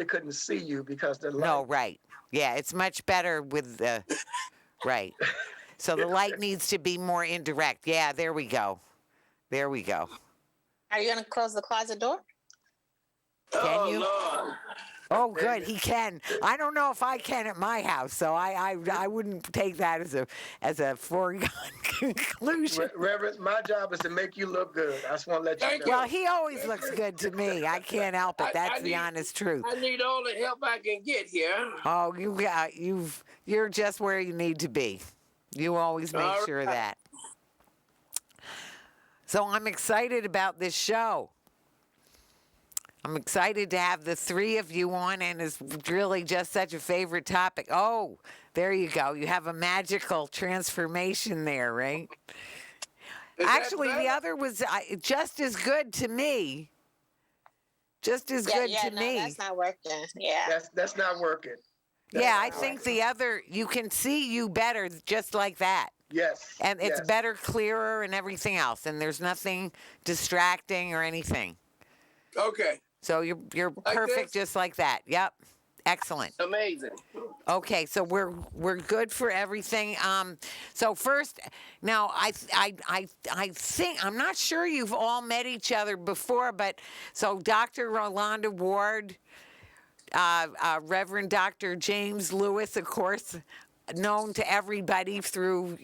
couldn't see you because the light. No, right. Yeah, it's much better with the, right. So the light needs to be more indirect. Yeah, there we go. There we go. Are you going to close the closet door? Can you? Lord. Oh, good. He can. I don't know if I can at my house, so I wouldn't take that as a foregone conclusion. Reverend, my job is to make you look good. I just want to let you know. Well, he always looks good to me. I can't help it. That's the honest truth. I need all the help I can get here. Oh, you're just where you need to be. You always make sure of that. So I'm excited about this show. I'm excited to have the three of you on, and it's really just such a favorite topic. Oh, there you go. You have a magical transformation there, right? Actually, the other was just as good to me. Just as good to me. That's not working. Yeah. That's not working. I think the other, you can see you better just like that. Yes. And it's better, clearer, and everything else. And there's nothing distracting or anything. Okay. So you're perfect just like that. Yep. Excellent. Amazing. Okay, so we're good for everything. So first, now I think I'm not sure you've all met each other before, but so Dr. Rolanda Ward, Reverend Dr. James Lewis, of course, known to everybody through,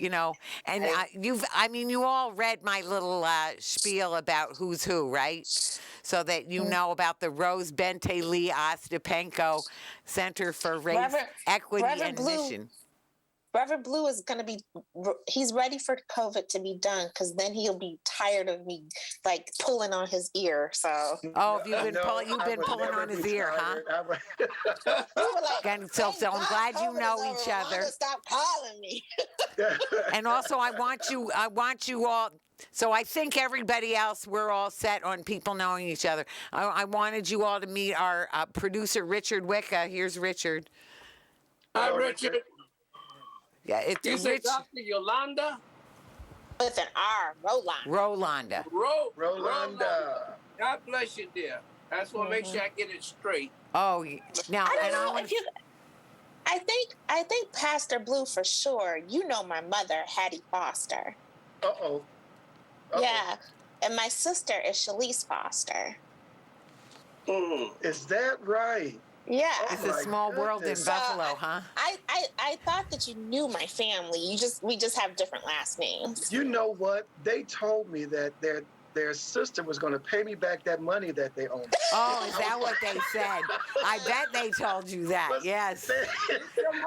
and you all read my little spiel about who's who, right? So that you know about the Rose Bente Lee Ostapenko Center for Race, Equity, and Mission. Reverend Blue is going to be, he's ready for COVID to be done because then he'll be tired of me like pulling on his ear. So. Oh, you've been pulling on his ear, huh? Again, so I'm glad you know each other. Stop calling me. And also, I want you all. So I think everybody else, we're all set on people knowing each other. I wanted you all to meet our producer, Richard Wicca. Here's Richard. Hi, Richard. Yeah, it's you say Dr. Yolanda? With an R, Rolanda. Rolanda. God bless you, dear. I just want to make sure I get it straight. Oh, now I think Pastor Blue for sure. You know my mother, Hattie Foster. Uh-oh. Yeah, and my sister is Shalise Foster. Is that right? Yeah. It's a small world in Buffalo, huh? I thought that you knew my family. We just have different last names. You know what? They told me that their sister was going to pay me back that money that they owed. Oh, is that what they said? I bet they told you that. Yes.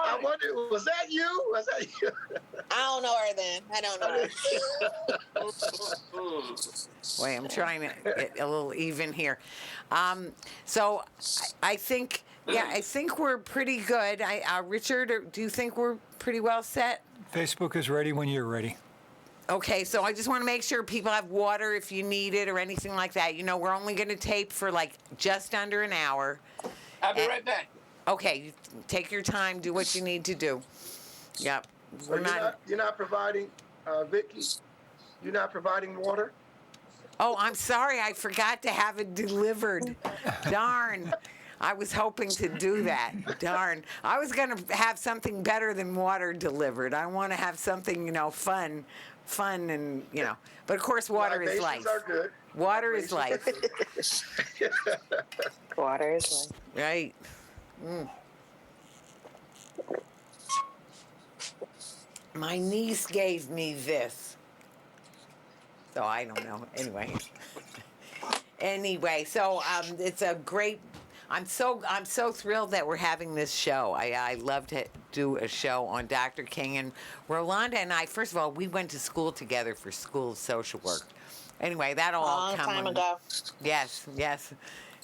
I wonder, was that you? I don't know her then. I don't know her. Wait, I'm trying to get a little even here. So I think we're pretty good. Richard, do you think we're pretty well set? Facebook is ready when you're ready. Okay, so I just want to make sure people have water if you need it or anything like that. We're only going to tape for like just under an hour. I'll be right back. Okay, take your time, do what you need to do. Yep. So you're not providing, Vicki? You're not providing water? Oh, I'm sorry. I forgot to have it delivered. Darn. I was hoping to do that. Darn. I was going to have something better than water delivered. I want to have something, fun and, But, of course, water is life. Are good. Water is life. Water is life. Right. My niece gave me this. So I don't know. Anyway, so it's a great. I'm so thrilled that we're having this show. I love to do a show on Dr. King, and Rolanda and I. First of all, we went to school together for School of Social Work. Anyway, that'll all come. Long time ago. Yes.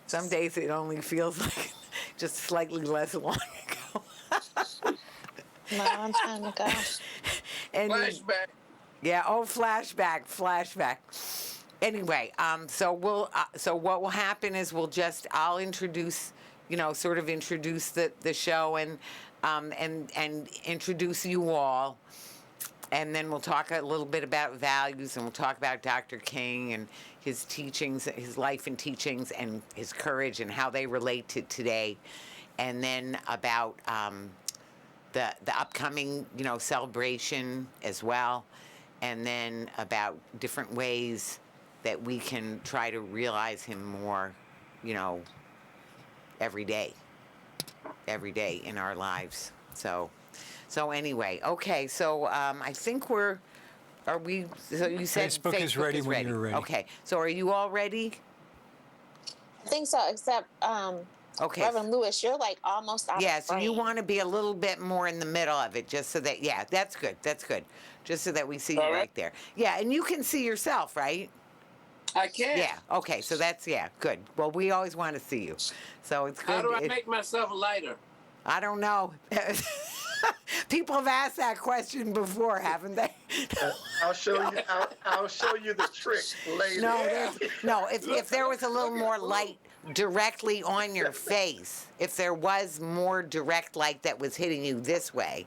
Some days it only feels like just slightly less long ago. Long time ago. And Flashback. Yeah. Oh, flashback. Anyway, so what will happen is I'll introduce, sort of introduce the show and introduce you all, And then we'll talk a little bit about values, and we'll talk about Dr. King and his teachings, his life and teachings, and his courage and how they relate to today. And then about the upcoming, celebration as well. And then about different ways that we can try to realize him more, every day in our lives. So anyway, okay, so I think so you said Facebook is ready when you're ready. Okay, so are you all ready? I think so, except Okay. Reverend Lewis, you're like almost out Yeah, of so frame. you want to be a little bit more in the middle of it, just so that, that's good, just so that we see you All right. right there. Yeah, and you can see yourself, right? I can. Yeah, okay, so that's, good. Well, we always want to see you, so it's good. How do I make myself lighter? I don't know. People have asked that question before, haven't they? I'll show you. I'll show you the trick later. No, if there was a little more light directly on your face, if there was more direct light that was hitting you this way,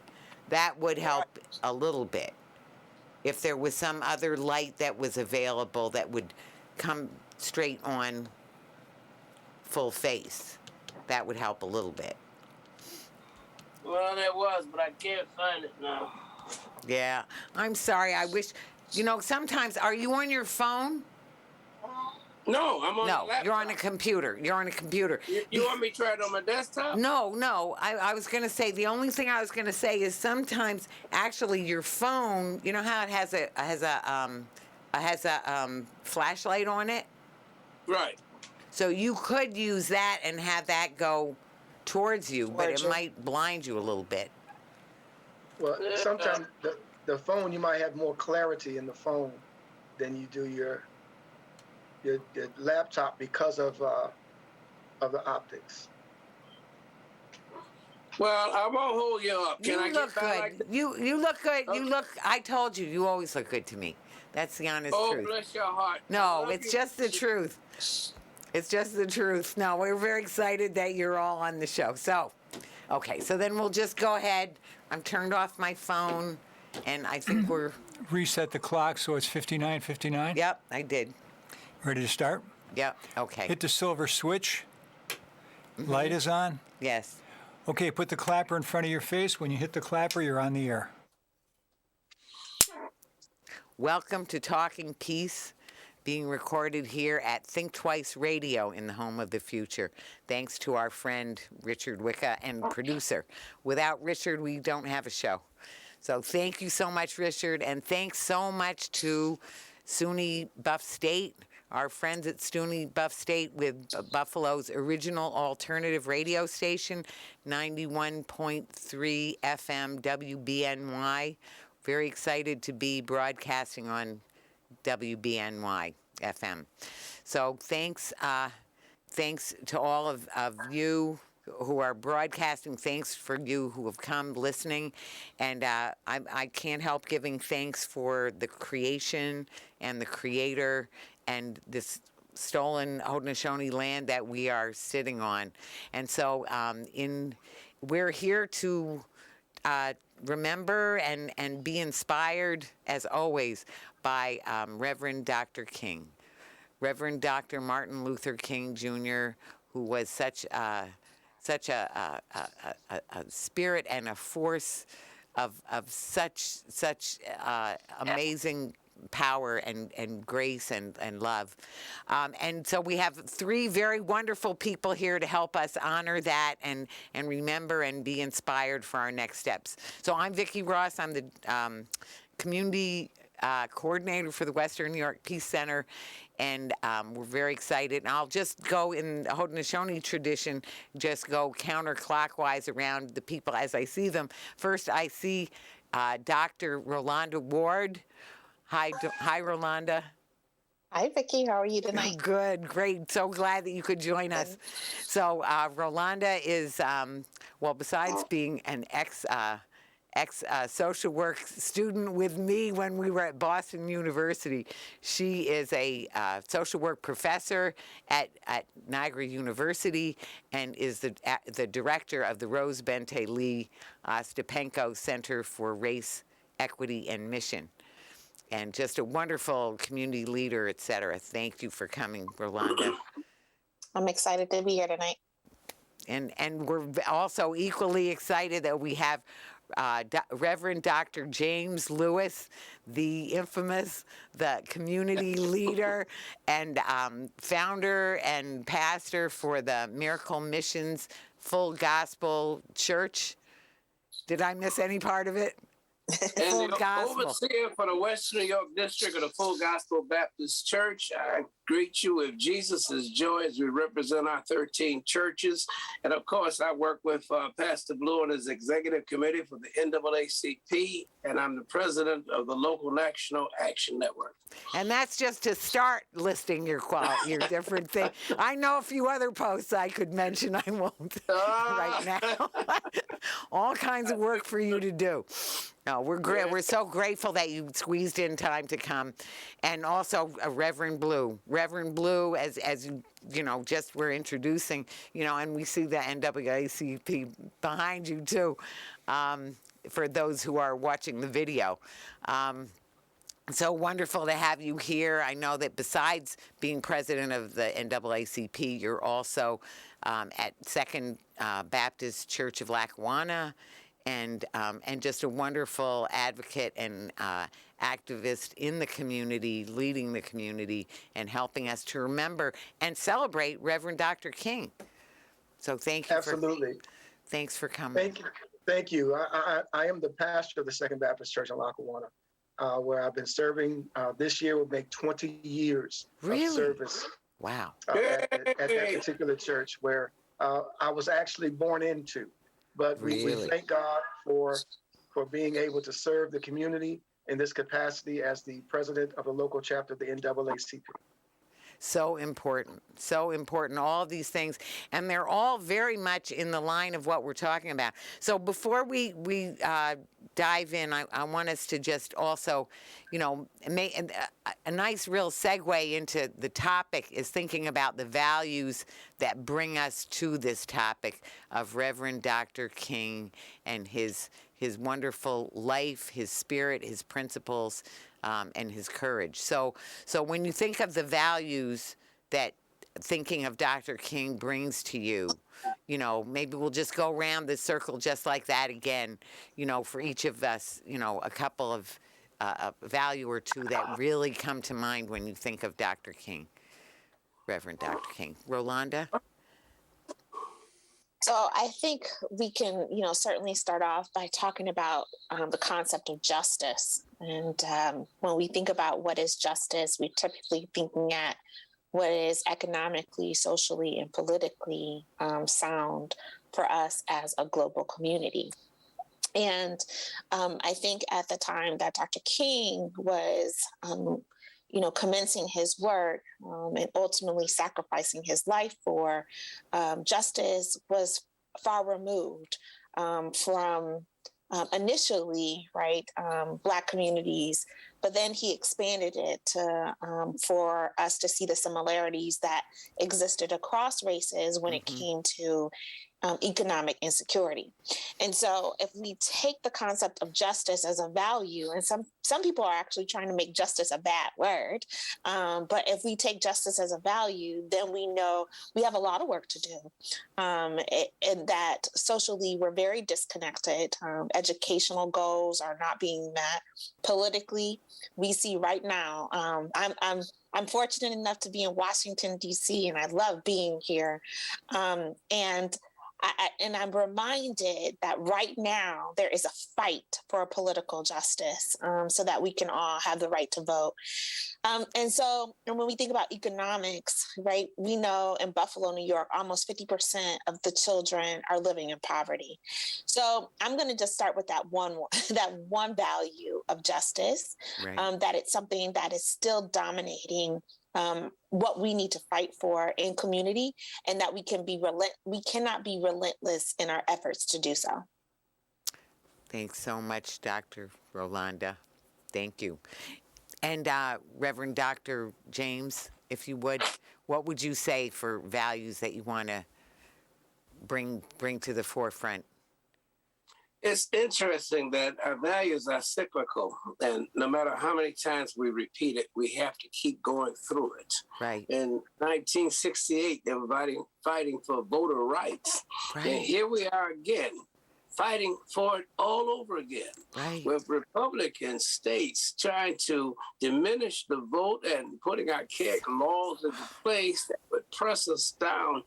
that would help a little bit. If there was some other light that was available that would come straight on full face, that would help a little bit. Well, there was, but I can't find it now. Yeah, I'm sorry. I wish, sometimes, are you on your phone? No, I'm on the No, laptop. you're on a computer. You're on a computer. You want me to try it on my desktop? No. I was going to say, the only thing I was going to say is sometimes, actually, your phone, you know how it has a flashlight on it? Right. So you could use that and have that go towards you, but Towards it you. might blind you a little bit. Well, sometimes the phone, you might have more clarity in the phone than you do your laptop because of the optics. Well, I won't hold you up. Can I You get look by good. like that? You look good. Okay. I told you, you always look good to me. That's the honest Oh, truth. bless your heart. I No, love it's you. just the truth. It's just the truth. No, we're very excited that you're all on the show. So, okay, so then we'll just go ahead. I'm turned off my phone, and I think we're, Reset the clock so it's 59:59. yep, I did. Ready to start? Yep, okay. Hit the silver switch. Light is on. Yes. Okay, put the clapper in front of your face. When you hit the clapper, you're on the air. Welcome to Talking Peace, being recorded here at Think Twice Radio in the home of the future. Thanks to our friend Richard Wicca and producer. Without Richard, we don't have a show. So thank you so much, Richard, and thanks so much to SUNY Buff State, our friends at SUNY Buff State with Buffalo's original alternative radio station, 91.3 FM WBNY. Very excited to be broadcasting on WBNY FM. So thanks to all of you who are broadcasting. Thanks for you who have come listening. And I can't help giving thanks for the creation and the creator and this stolen Haudenosaunee land that we are sitting on. And so we're here to remember and be inspired, as always, by Reverend Dr. King. Reverend Dr. Martin Luther King Jr., who was such a spirit and a force of such amazing power and grace and love. And so we have three very wonderful people here to help us honor that and remember and be inspired for our next steps. So I'm Vicki Ross. I'm the community coordinator for the Western New York Peace Center, and we're very excited. And I'll just go in the Haudenosaunee tradition, just go counterclockwise around the people as I see them. First, I see Dr. Rolanda Ward. Hi, Rolanda. Hi, Vicki. How are you tonight? Good, great. So glad that you could join us. So Rolanda is, besides being an ex social work student with me when we were at Boston University, she is a social work professor at Niagara University and is the director of the Rose Bente Lee Ostapenko Center for Race equity, and mission. And just a wonderful community leader, et cetera. Thank you for coming, Rolanda. I'm excited to be here tonight. And we're also equally excited that we have Reverend Dr. James Lewis, the infamous, the community leader and founder and pastor for the Miracle Missions Full Gospel Church. Did I miss any part of it? And Full the Gospel. overseer for the Western New York District of the Full Gospel Baptist Church, I greet you with Jesus' joy as we represent our 13 churches. And of course, I work with Pastor Blue and his executive committee for the NAACP, and I'm the president of the local National Action Network. And that's just to start listing your different things. I know a few other posts I could mention. I won't right now. All kinds of work for you to do. No, we're great. We're so grateful that you squeezed in time to come, and also Reverend Blue. Reverend Blue, as you know, just we're introducing, you know, and we see the NAACP behind you too. For those who are watching the video. So wonderful to have you here. I know that besides being president of the NAACP, you're also at Second Baptist Church of Lackawanna, and just a wonderful advocate and activist in the community, leading the community, and helping us to remember and celebrate Reverend Dr. King. So thank you. Absolutely. Thanks for coming. Thank you. Thank you. I am the pastor of the Second Baptist Church in Lackawanna, where I've been serving. This year will make 20 years of service. Wow. At that particular church where I was actually born into. But we thank God for being able to serve the community in this capacity as the president of the local chapter of the NAACP. So important, all of these things. And they're all very much in the line of what we're talking about. So before we dive in, I want us to just also, you know, make a nice real segue into the topic is thinking about the values that bring us to this topic of Reverend Dr. King and his wonderful life, his spirit, his principles, and his courage. So when you think of the values that thinking of Dr. King brings to you, you know, maybe we'll just go around the circle just like that again, you know, for each of us, you know, a couple of a value or two that really come to mind when you think of Dr. King, Reverend Dr. King. Rolanda? So I think we can, you know, certainly start off by talking about the concept of justice. And when we think about what is justice, we're typically thinking at what is economically, socially, and politically sound for us as a global community. And I think at the time that Dr. King was, you know, commencing his work and ultimately sacrificing his life for justice was far removed from initially, right, Black communities, but then he expanded it to for us to see the similarities that existed across races when it came to economic insecurity. And so if we take the concept of justice as a value, and some people are actually trying to make justice a bad word, but if we take justice as a value, then we know we have a lot of work to do, and that socially we're very disconnected. Educational goals are not being met. Politically, we see right now, I'm fortunate enough to be in Washington, D.C., and I love being here. And I'm reminded that right now there is a fight for political justice so that we can all have the right to vote. And when we think about economics, right, we know in Buffalo, New York, almost 50% of the children are living in poverty. So I'm going to just start with that one value of justice, right. That it's something that is still dominating what we need to fight for in community, and that we cannot be relentless in our efforts to do so. Thanks so much, Dr. Rolanda. Thank you. And Reverend Dr. James, if you would, what would you say for values that you want to bring to the forefront? It's interesting that our values are cyclical, and no matter how many times we repeat it, we have to keep going through it. Right. In 1968, they were fighting for voter rights. Right. And here we are again, fighting for it all over again. Right. With Republican states trying to diminish the vote and putting archaic laws into place that would press us down.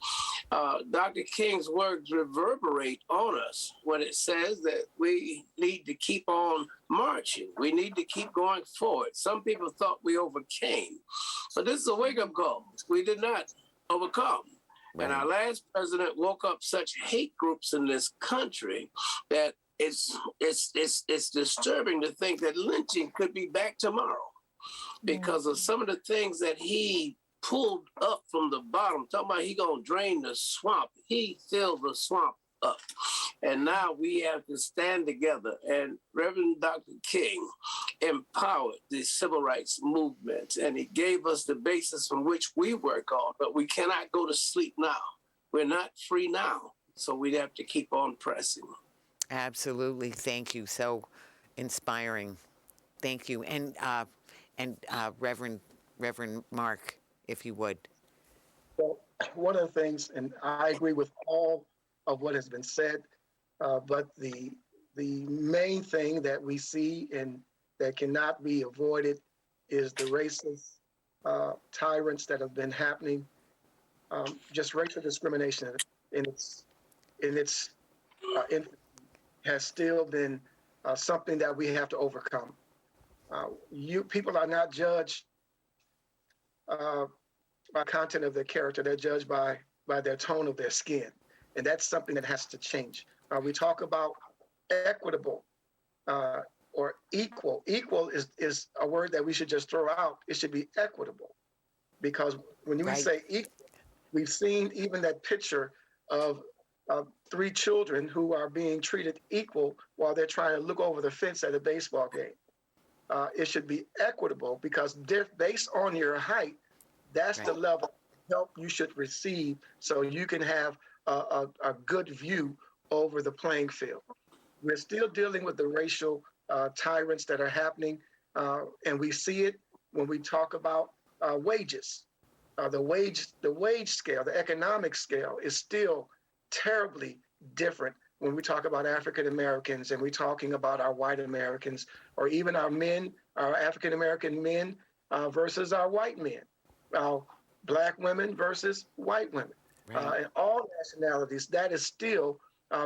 Dr. King's words reverberate on us when it says that we need to keep on marching. We need to keep going forward. Some people thought we overcame, but this is a wake-up call. We did not overcome. Right. And our last president woke up such hate groups in this country that it's disturbing to think that lynching could be back tomorrow because of some of the things that he pulled up from the bottom. Talking about he gonna drain the swamp. He filled the swamp up. And now we have to stand together. And Reverend Dr. King empowered the civil rights movement, and he gave us the basis from which we work on, but we cannot go to sleep now. We're not free now, so we have to keep on pressing. Absolutely. Thank you. So inspiring. Thank you. And Reverend Mark, if you would. Well, one of the things, and I agree with all of what has been said, but the main thing that we see and that cannot be avoided is the racist tyrants that have been happening. Just racial discrimination in its has still been something that we have to overcome. People are not judged by content of their character; they're judged by their tone of their skin, and that's something that has to change. We talk about equitable or equal. Equal is a word that we should just throw out. It should be equitable, because when we say equal, we've seen even that picture of 3 children who are being treated equal while they're trying to look over the fence at a baseball game. It should be equitable because based on your height, that's the level of help you should receive so you can have a good view over the playing field. We're still dealing with the racial tyrants that are happening, and we see it when we talk about wages. The wage scale, the economic scale is still terribly different when we talk about African Americans and we're talking about our white Americans, or even our men, our African American men versus our white men, black women versus white women. And all nationalities, that has still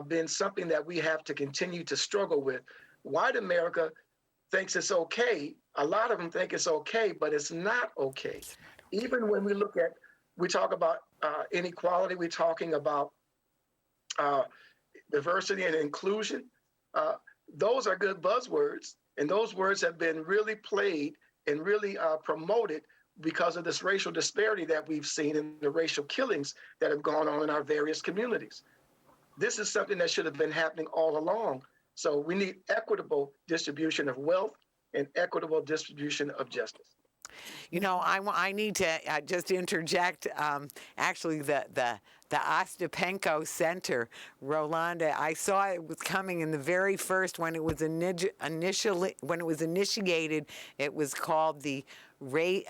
been something that we have to continue to struggle with. White America thinks it's okay. A lot of them think it's okay, but it's not okay. Even when we talk about inequality, we're talking about diversity and inclusion. Those are good buzzwords, and those words have been really played and really promoted because of this racial disparity that we've seen and the racial killings that have gone on in our various communities. This is something that should have been happening all along. So we need equitable distribution of wealth and equitable distribution of justice. You know, I need to just interject. Actually, the Ostapenko Center, Rolanda, I saw it was coming in the very first when it was initiated. It was called the Rose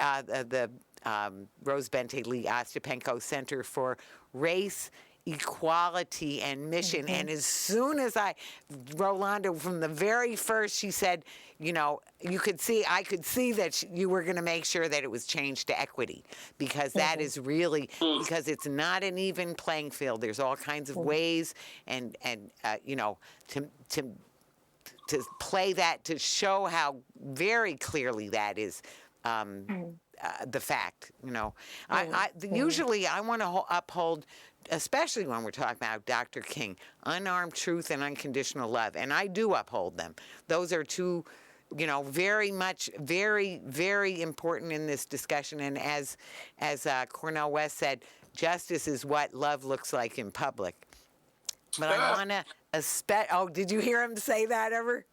Bente Lee Ostapenko Center for Race, Equality, and Mission. And as soon as Rolanda, from the very first, she said, you know, I could see that you were going to make sure that it was changed to equity, because that is really, because it's not an even playing field. There's all kinds of ways and you know, to play that, to show how very clearly that is the fact, you know. Usually I want to uphold, especially when we're talking about Dr. King, unarmed truth and unconditional love, and I do uphold them. Those are two, you know, very much, very, very important in this discussion. And as Cornel West said, justice is what love looks like in public. But I want to did you hear him say that ever?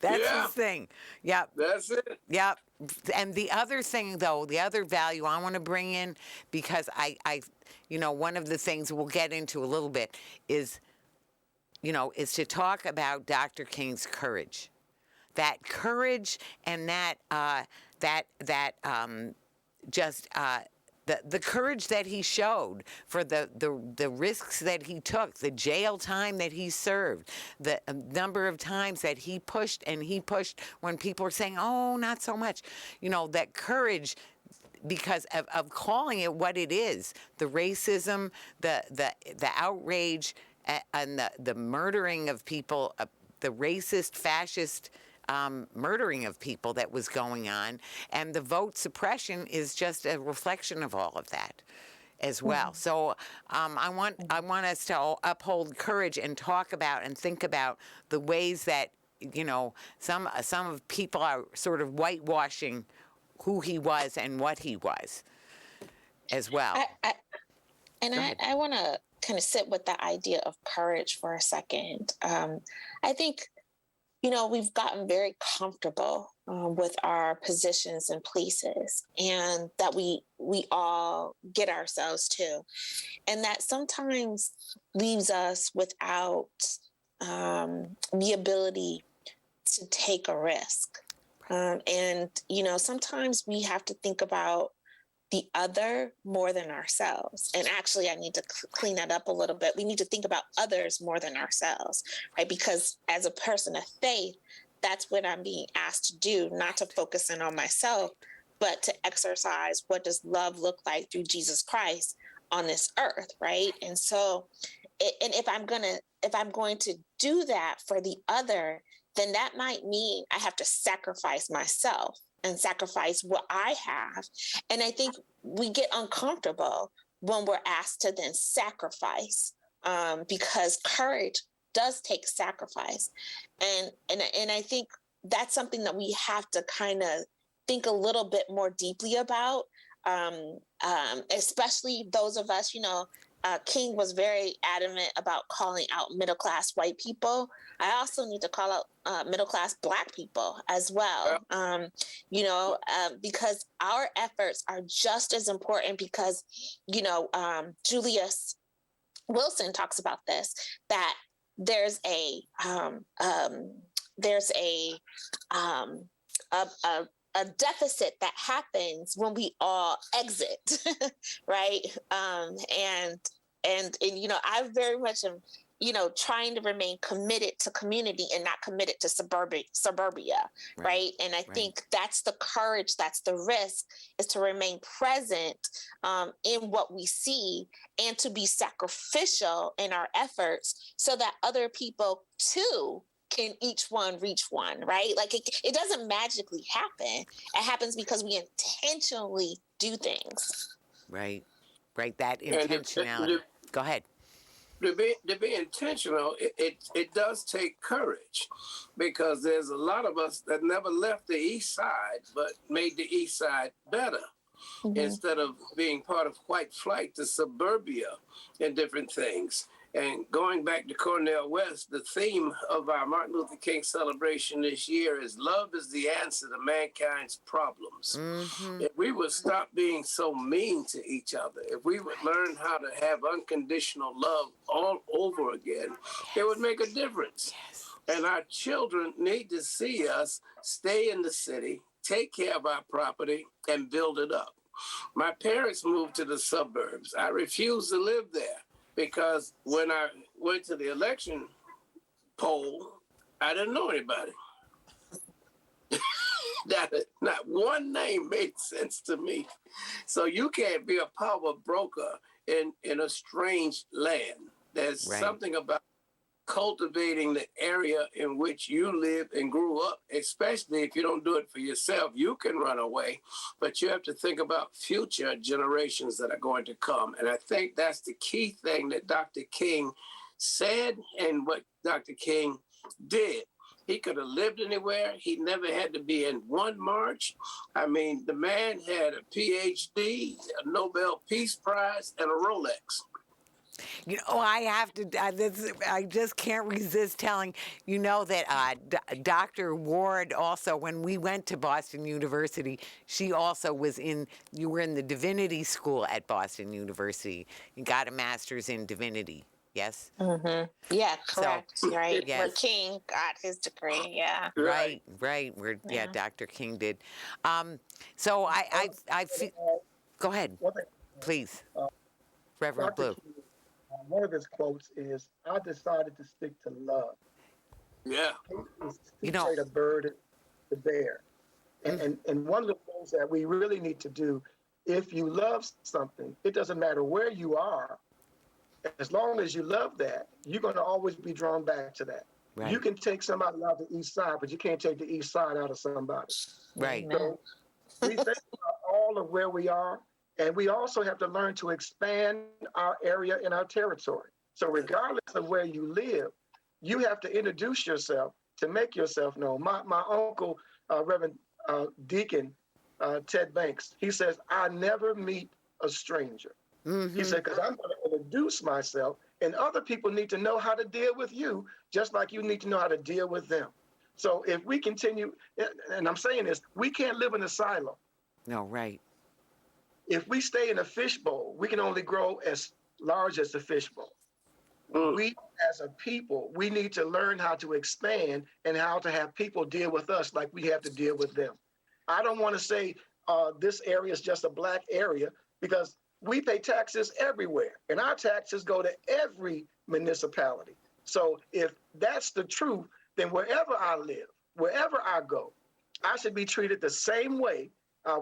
That's his thing. Yep. That's it. Yep. And the other thing, though, the other value I want to bring in, because I you know, one of the things we'll get into a little bit is is to talk about Dr. King's courage. That courage and the courage that he showed for the risks that he took, the jail time that he served, the number of times that he pushed when people were saying, oh, not so much. That courage because of calling it what it is, the racism, the outrage, and the murdering of people, the racist, fascist murdering of people that was going on, and the vote suppression is just a reflection of all of that as well. So I want us to uphold courage and talk about and think about the ways that some of people are sort of whitewashing who he was and what he was as well. I want to kind of sit with the idea of courage for a second. I think, we've gotten very comfortable with our positions and places, and that we all get ourselves to, and that sometimes leaves us without the ability to take a risk. And sometimes we have to think about the other more than ourselves. And actually, I need to clean that up a little bit. We need to think about others more than ourselves, right? Because as a person of faith, that's what I'm being asked to do, not to focus in on myself, but to exercise what does love look like through Jesus Christ on this earth, right? And so, and if I'm going to do that for the other, then that might mean I have to sacrifice myself and sacrifice what I have. And I think we get uncomfortable when we're asked to then sacrifice, because courage does take sacrifice. And I think that's something that we have to kind of think a little bit more deeply about, especially those of us, King was very adamant about calling out middle-class white people. I also need to call out middle-class Black people as well, because our efforts are just as important because, Julius Wilson talks about this, that there's a deficit that happens when we all exit, right? And I very much am, trying to remain committed to community and not committed to suburbia, right? And I think that's the courage, that's the risk, is to remain present in what we see and to be sacrificial in our efforts so that other people too can each one reach one, right? Like it doesn't magically happen. It happens because we intentionally do things. Right. That intentionality. Go ahead. To be intentional, it does take courage, because there's a lot of us that never left the East Side, but made the East Side better. Mm-hmm. Instead of being part of white flight to suburbia and different things. And going back to Cornel West, the theme of our Martin Luther King celebration this year is love is the answer to mankind's problems. Mm-hmm. If we would stop being so mean to each other, if we would learn how to have unconditional love all over again, it would make a difference. Yes. And our children need to see us stay in the city, take care of our property, and build it up. My parents moved to the suburbs. I refused to live there, because when I went to the election poll, I didn't know anybody. Not one name made sense to me. So you can't be a power broker in a strange land. There's something about cultivating the area in which you live and grew up, especially if you don't do it for yourself. You can run away, but you have to think about future generations that are going to come. And I think that's the key thing that Dr. King said and what Dr. King did. He could have lived anywhere. He never had to be in one march. I mean, the man had a PhD, a Nobel Peace Prize, and a Rolex. I just can't resist telling, that Dr. Ward also, when we went to Boston University, she also you were in the divinity school at Boston University and got a master's in divinity. Yes. Mm-hmm. Yeah, correct. Right. yes. Where King got his degree. Yeah. Right. Where Yeah. Dr. King did. So I feel. Go ahead, One thing, please, uh, Reverend Dr. Blue. King, one of his quotes is, "I decided to stick to love. Yeah. Hate is You too know- great a burden to bear." And one of the things that we really need to do, if you love something, it doesn't matter where you are, as long as you love that, you're going to always be drawn back to that. Right. You can take somebody out the east side, but you can't take the east side out of somebody. Right. So we think about all of where we are, and we also have to learn to expand our area and our territory. So regardless of where you live, you have to introduce yourself to make yourself known. My uncle, Reverend Deacon Ted Banks, he says, "I never meet a stranger." Mm-hmm. He said, because I'm going to introduce myself, and other people need to know how to deal with you, just like you need to know how to deal with them. So if we continue, and I'm saying this, we can't live in a silo. No, right. If we stay in a fishbowl, we can only grow as large as the fishbowl. We, as a people, we need to learn how to expand and how to have people deal with us like we have to deal with them. I don't want to say this area is just a black area, because we pay taxes everywhere, and our taxes go to every municipality. So if that's the truth, then wherever I live, wherever I go, I should be treated the same way,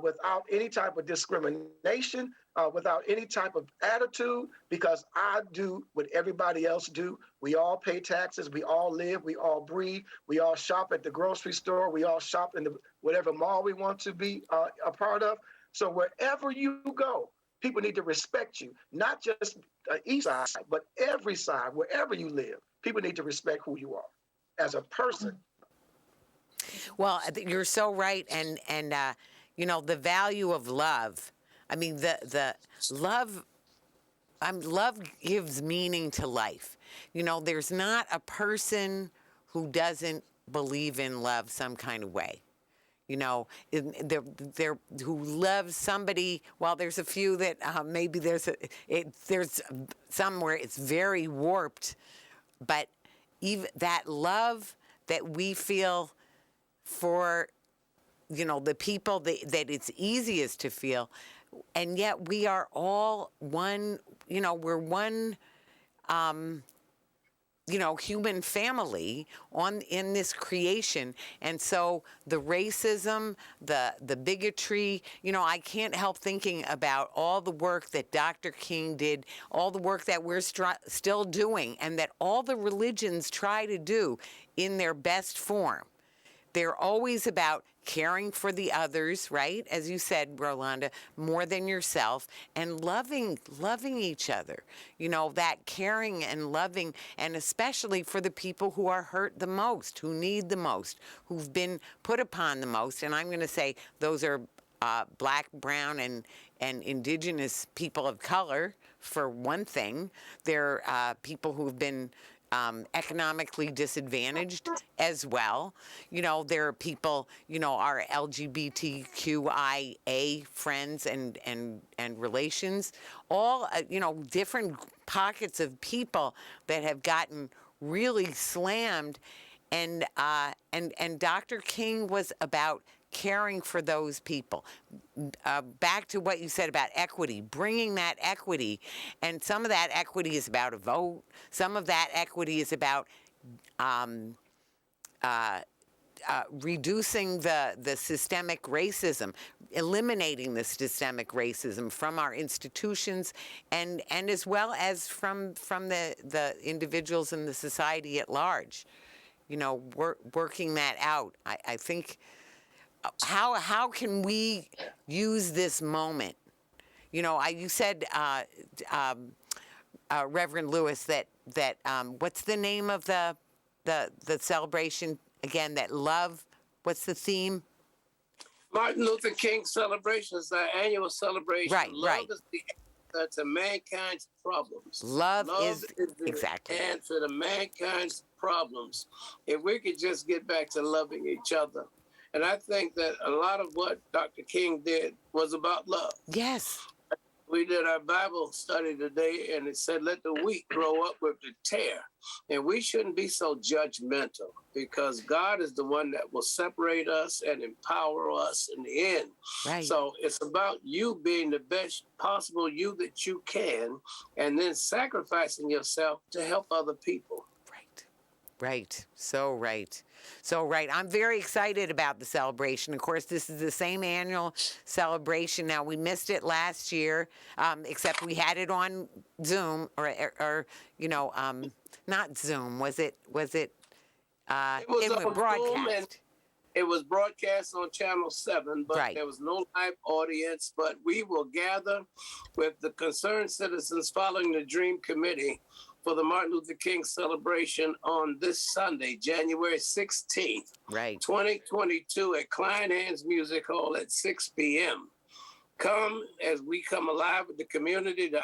without any type of discrimination, without any type of attitude, because I do what everybody else do. We all pay taxes. We all live. We all breathe. We all shop at the grocery store. We all shop in the whatever mall we want to be a part of. So wherever you go, people need to respect you, not just east side, but every side, wherever you live. People need to respect who you are as a person. Well, you're so right, and you know, the value of love. I mean, the love. Love gives meaning to life. You know, there's not a person who doesn't believe in love some kind of way. You know, they're who loves somebody. Well, there's a few that maybe there's some where it's very warped, but even that love that we feel for, you know, the people that it's easiest to feel, and yet we are all one. You know, we're one. You know, human family in this creation. And so the racism, the bigotry, you know, I can't help thinking about all the work that Dr. King did, all the work that we're still doing, and that all the religions try to do in their best form. They're always about caring for the others, right? As you said, Rolanda, more than yourself, and loving each other. You know, that caring and loving, and especially for the people who are hurt the most, who need the most, who've been put upon the most. And I'm going to say those are Black, brown, and indigenous people of color, for one thing. They're people who've been economically disadvantaged as well. You know, there are people, you know, our LGBTQIA friends and relations, all, you know, different pockets of people that have gotten really slammed. And Dr. King was about caring for those people. Back to what you said about equity, bringing that equity. And some of that equity is about a vote. Some of that equity is about reducing the systemic racism, eliminating the systemic racism from our institutions, and as well as from the individuals in the society at large. You know, working that out. I think, how can we use this moment? You know, you said, Reverend Lewis, that what's the name of the celebration again? That love. What's the theme? Martin Luther King Celebration is our annual celebration. Right, Love is the answer to mankind's problems. Love is the exactly answer to mankind's problems. If we could just get back to loving each other. And I think that a lot of what Dr. King did was about love. Yes. We did our Bible study today, and it said, let the wheat grow up with the tare. And we shouldn't be so judgmental, because God is the one that will separate us and empower us in the end. Right. So it's about you being the best possible you that you can, and then sacrificing yourself to help other people. Right. Right. So right. So right. I'm very excited about the celebration. Of course, this is the same annual celebration. Now, we missed it last year, except we had it on Zoom or not Zoom. Was it It was on broadcast? Zoom, and it was broadcast on Channel 7, but Right. there was no live audience. But we will gather with the concerned citizens following the Dream Committee for the Martin Luther King celebration on this Sunday, January 16th, Right. 2022 at Kleinhans Music Hall at 6 p.m. Come as we come alive with the community to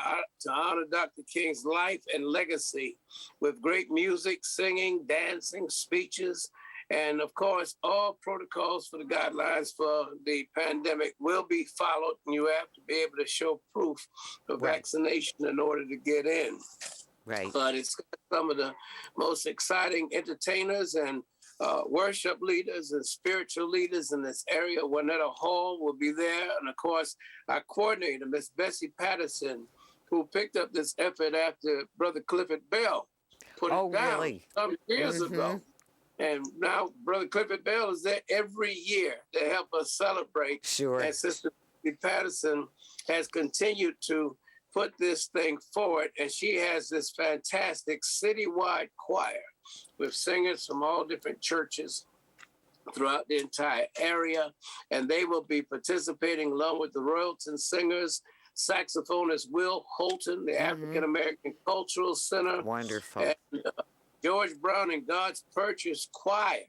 honor Dr. King's life and legacy with great music, singing, dancing, speeches, and of course, all protocols for the guidelines for the pandemic will be followed, and you have to be able to show proof of Right. vaccination in order to get in. Right. But it's got some of the most exciting entertainers and worship leaders and spiritual leaders in this area. Juanetta Hall will be there. And of course, our coordinator, Miss Bessie Patterson, who picked up this effort after Brother Clifford Bell put it down Really? some years ago. And now Brother Clifford Bell is there every year to help us celebrate. Sure. And Sister Bessie Patterson has continued to put this thing forward, and she has this fantastic citywide choir with singers from all different churches throughout the entire area, and they will be participating along with the Royalton Singers, saxophonist Will Holton, the African American Cultural Center, Wonderful. and George Brown and God's Purchase Choir.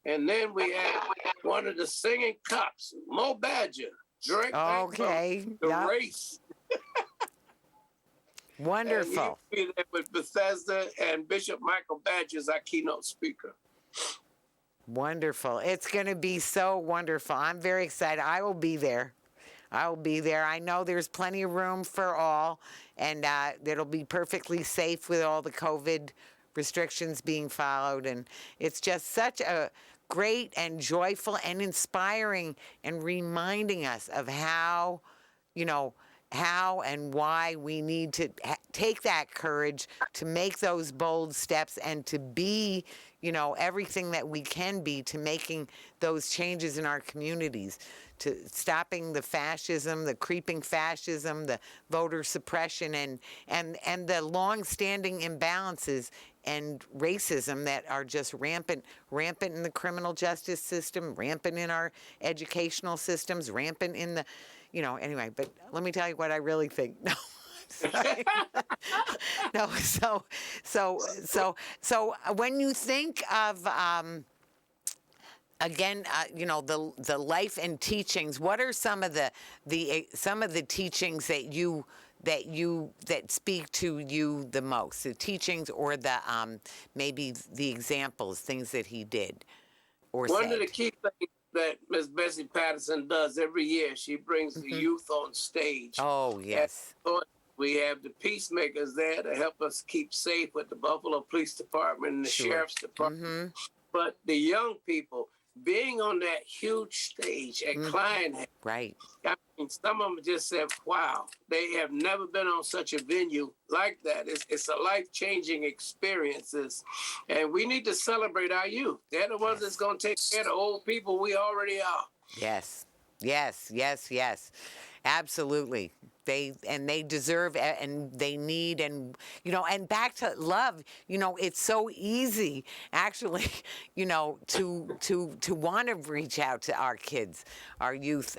And then we have one of the singing cops, Mo Badger, direct back from the race. Wonderful. And he'll be there with Bethesda, and Bishop Michael Badger is our keynote speaker. Wonderful. It's going to be so wonderful. I'm very excited. I will be there. I will be there. I know there's plenty of room for all, and it'll be perfectly safe with all the COVID restrictions being followed. And it's just such a great and joyful and inspiring and reminding us of how and why we need to take that courage to make those bold steps and to be, everything that we can be to making those changes in our communities, to stopping the fascism, the creeping fascism, the voter suppression, and the long-standing imbalances and racism that are just rampant in the criminal justice system, rampant in our educational systems, rampant in the, anyway, but let me tell you what I really think. No. No, so when you think of again, the life and teachings, what are some of the teachings that speak to you the most? The teachings or the maybe the examples, things that he did or said. One of the key things that Miss Bessie Patterson does every year, she brings the youth on stage. Oh, yes. And we have the peacemakers there to help us keep safe with the Buffalo Police Department and the Sheriff's Department. But the young people being on that huge stage at Kleinhans, right? I mean, some of them just said, "Wow, they have never been on such a venue like that." It's a life-changing experiences, and we need to celebrate our youth. They're the ones that's going to take care of the old people we already are. Yes, absolutely. They deserve and they need, and and back to love. It's so easy actually, to want to reach out to our kids, our youth.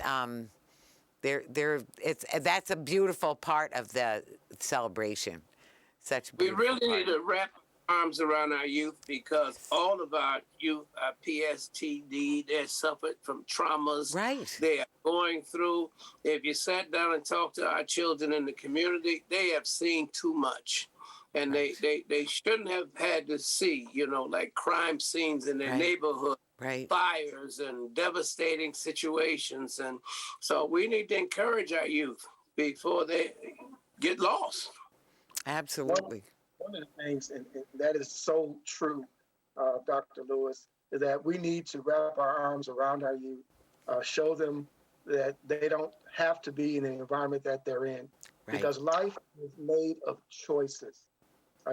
That's a beautiful part of the celebration. Such a we beautiful really part. need to wrap arms around our youth, because all of our youth are PSTD. They're suffered from traumas. Right. They are going through. If you sat down and talked to our children in the community, they have seen too much. And right. they shouldn't have had to see, like crime scenes in their neighborhood, right. fires and devastating situations. And so we need to encourage our youth before they get lost. Absolutely. One of the things, and that is so true, Dr. Lewis, is that we need to wrap our arms around our youth, show them that they don't have to be in the environment that they're in, because life is made of choices.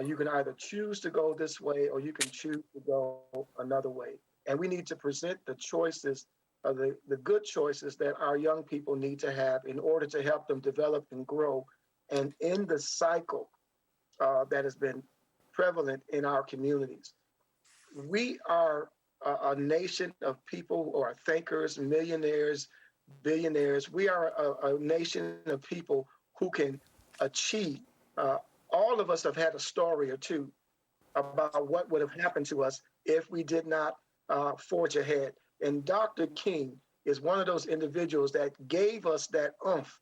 You can either choose to go this way or you can choose to go another way. And we need to present the choices, the good choices that our young people need to have in order to help them develop and grow and end the cycle that has been prevalent in our communities. We are a nation of people who are thinkers, millionaires, billionaires. We are a nation of people who can achieve. All of us have had a story or two about what would have happened to us if we did not forge ahead. And Dr. King is one of those individuals that gave us that oomph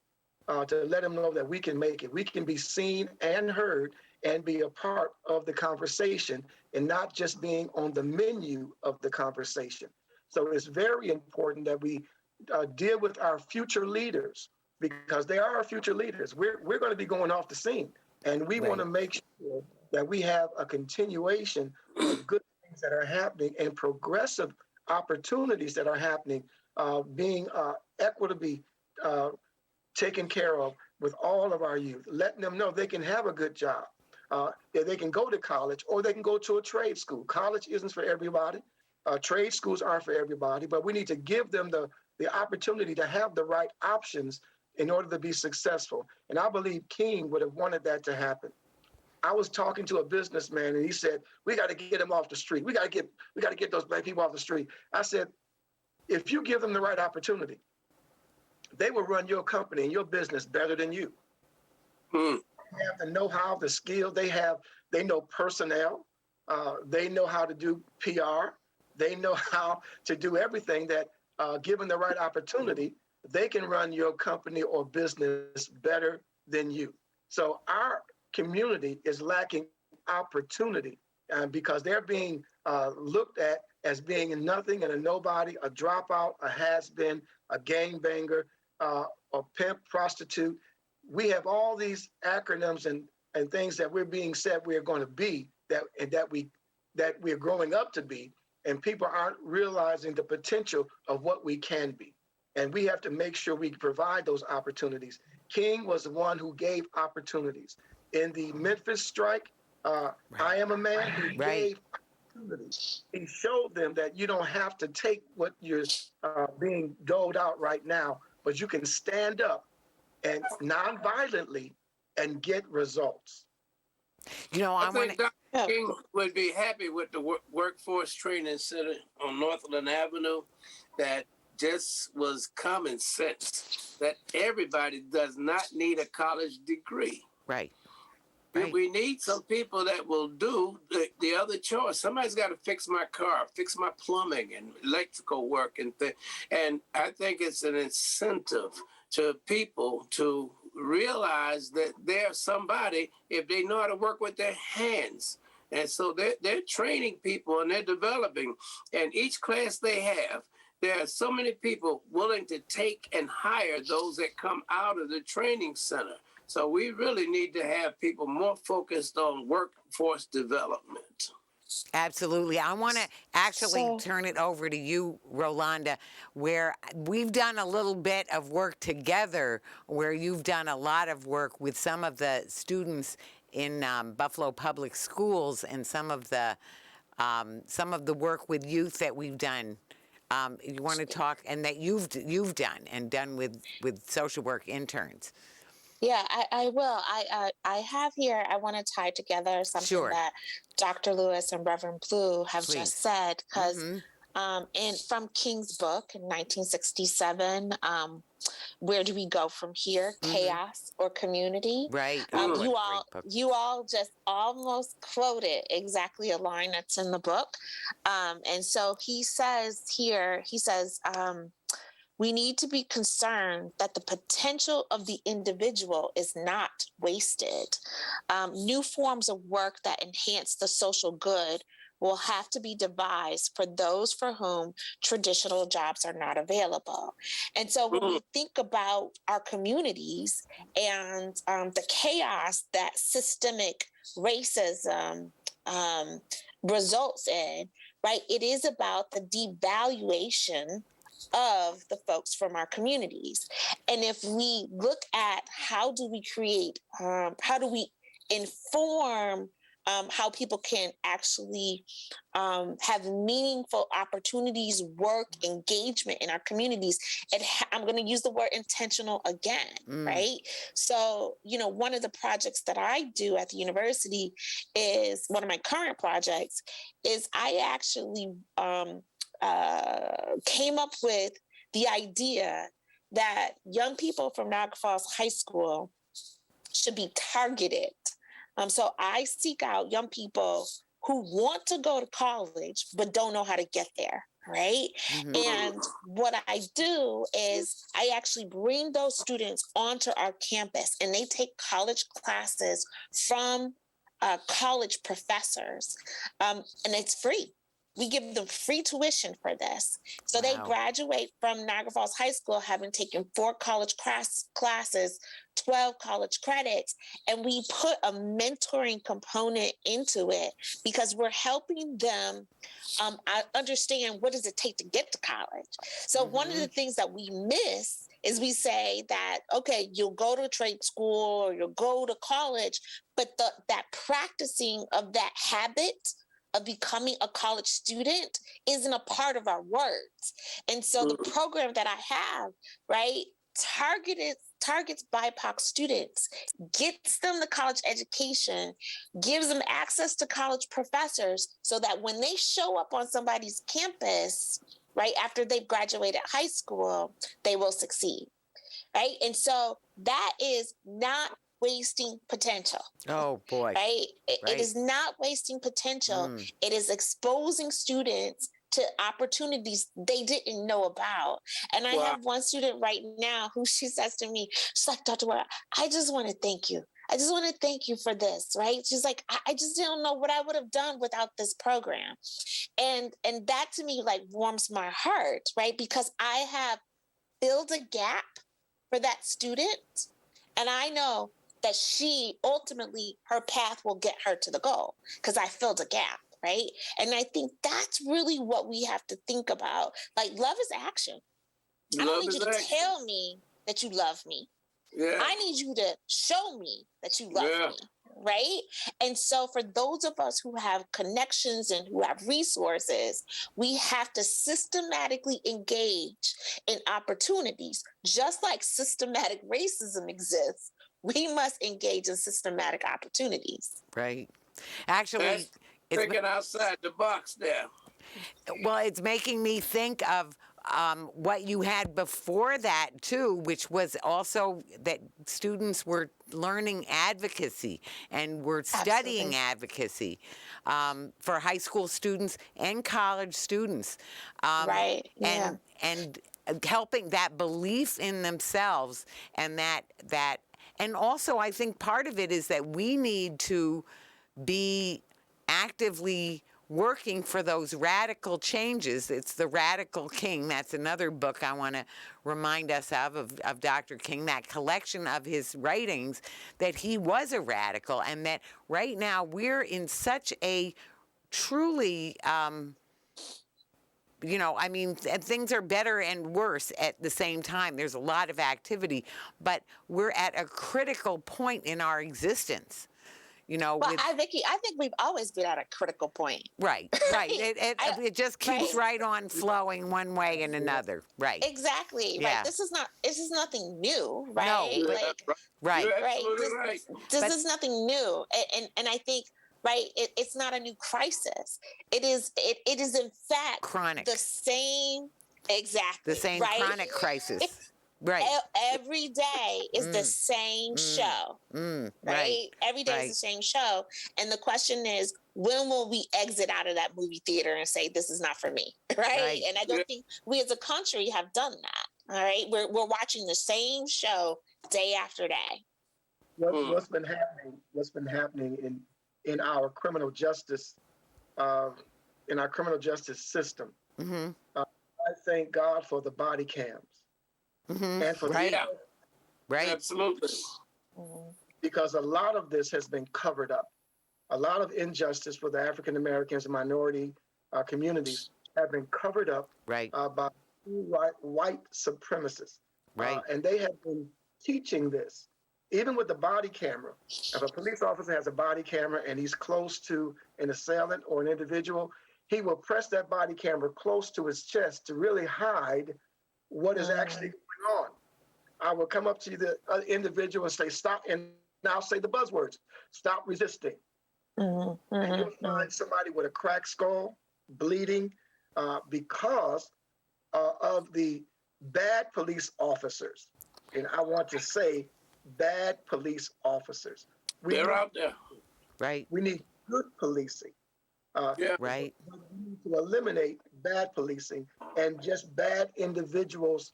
to let him know that we can make it. We can be seen and heard and be a part of the conversation and not just being on the menu of the conversation. So it's very important that we deal with our future leaders, because they are our future leaders. We're going to be going off the scene, and we want to make sure that we have a continuation of good things that are happening and progressive opportunities that are happening, being equitably taken care of with all of our youth, letting them know they can have a good job, that they can go to college or they can go to a trade school. College isn't for everybody. Trade schools aren't for everybody, but we need to give them the opportunity to have the right options in order to be successful. And I believe King would have wanted that to happen. I was talking to a businessman and he said, we got to get them off the street. We got to get those black people off the street. I said, if you give them the right opportunity, they will run your company and your business better than you. They have the know-how, the skill. They know personnel. They know how to do PR. They know how to do everything that, given the right opportunity, they can run your company or business better than you. So our community is lacking opportunity because they're being looked at as being nothing and a nobody, a dropout, a has-been, a gangbanger, a pimp, prostitute. We have all these acronyms and things that we're being said we're going to be, that we're growing up to be, and people aren't realizing the potential of what we can be. And we have to make sure we provide those opportunities. King was the one who gave opportunities. In the Memphis strike, I am a man who gave opportunities. He showed them that you don't have to take what you're being doled out right now, but you can stand up and non-violently and get results. You know, I think Dr. King would be happy with the Workforce Training Center on Northland Avenue. That just was common sense, that everybody does not need a college degree. Right. We need some people that will do the other chores. Somebody's got to fix my car, fix my plumbing and electrical work and I think it's an incentive to people to realize that they're somebody if they know how to work with their hands. And so they're training people and they're developing. And each class they have, there are so many people willing to take and hire those that come out of the training center. So we really need to have people more focused on workforce development. Absolutely. I want to actually turn it over to you, Rolanda, where we've done a little bit of work together, where you've done a lot of work with some of the students in Buffalo Public Schools and some of the work with youth that we've done. You want to talk, and that you've done with social work interns. Yeah, I will. I have here, I want to tie together something that Dr. Lewis and Reverend Blue have just said, because from King's book in 1967, Where Do We Go From Here? Chaos or Community? Right. You all just almost quoted exactly a line that's in the book. And so he says here, we need to be concerned that the potential of the individual is not wasted. New forms of work that enhance the social good will have to be devised for those for whom traditional jobs are not available. And so when we think about our communities and the chaos that systemic racism results in, right, it is about the devaluation of the folks from our communities. And if we look at how do we create, how do we inform how people can actually have meaningful opportunities, work, engagement in our communities. I'm going to use the word intentional again, right? So, one of the projects that I do at the university is one of my current projects is I actually came up with the idea that young people from Niagara Falls High School should be targeted. So I seek out young people who want to go to college, but don't know how to get there, right? And what I do is I actually bring those students onto our campus and they take college classes from college professors, and it's free. We give them free tuition for this. So they graduate from Niagara Falls High School having taken 4 college classes, 12 college credits, and we put a mentoring component into it because we're helping them understand what does it take to get to college. So one of the things that we miss is we say that, okay, you'll go to a trade school or you'll go to college, but that practicing of that habit of becoming a college student isn't a part of our words. And so the program that I have, right, targets BIPOC students, gets them the college education, gives them access to college professors so that when they show up on somebody's campus, right, after they've graduated high school, they will succeed, right? And so that is not wasting potential. Oh, boy. Right? It is not wasting potential. It is exposing students to opportunities they didn't know about. And I have one student right now who she says to me, she's like, Dr. Wara, I just want to thank you. I just want to thank you for this, right? She's like, I just don't know what I would have done without this program. And that to me like warms my heart, right? Because I have filled a gap for that student. And I know that she ultimately, her path will get her to the goal because I filled a gap, right? And I think that's really what we have to think about. Like, love is action. I don't need you to tell me that you love me. Yeah. I need you to show me that you love me, right? And so for those of us who have connections and who have resources, we have to systematically engage in opportunities, just like systematic racism exists. We must engage in systematic opportunities. Right. Actually, it's thinking outside the box there. Well, it's making me think of what you had before that, too, which was also that students were learning advocacy and were studying advocacy for high school students and college students. Right. Yeah. And helping that belief in themselves and that and also I think part of it is that we need to be actively working for those radical changes. It's the Radical King. That's another book I want to remind us of Dr. King, that collection of his writings, that he was a radical and that right now we're in such a truly, things are better and worse at the same time. There's a lot of activity, but we're at a critical point in our existence. Vicki, I think we've always been at a critical point. Right. It just keeps right on flowing one way and another. Right. Exactly. Yeah. Right. This is nothing new, right? No. Right. You're absolutely right. This is nothing new. And I think, right, it's not a new crisis. It is in fact chronic. The same chronic crisis. Right. Every day is the same show. Right? Every day is the same show. And the question is, when will we exit out of that movie theater and say, this is not for me? Right? And I don't think we as a country have done that. All right. We're watching the same show day after day. What's been happening in our criminal justice in our criminal justice system. Mm-hmm. I thank God for the body cams Mm-hmm. and for Right. Right. Absolutely. because a lot of this has been covered up. A lot of injustice for the African Americans and minority communities have been covered up Right. by white supremacists. Right. And they have been teaching this, even with the body camera. If a police officer has a body camera and he's close to an assailant or an individual, he will press that body camera close to his chest to really hide what is actually going on. I will come up to the individual and say, stop, and I'll say the buzzwords, stop resisting. And you'll find somebody with a cracked skull, bleeding, because of the bad police officers. And I want to say bad police officers. They're out there. Right. We need good policing. Right. We need to eliminate bad policing and just bad individuals,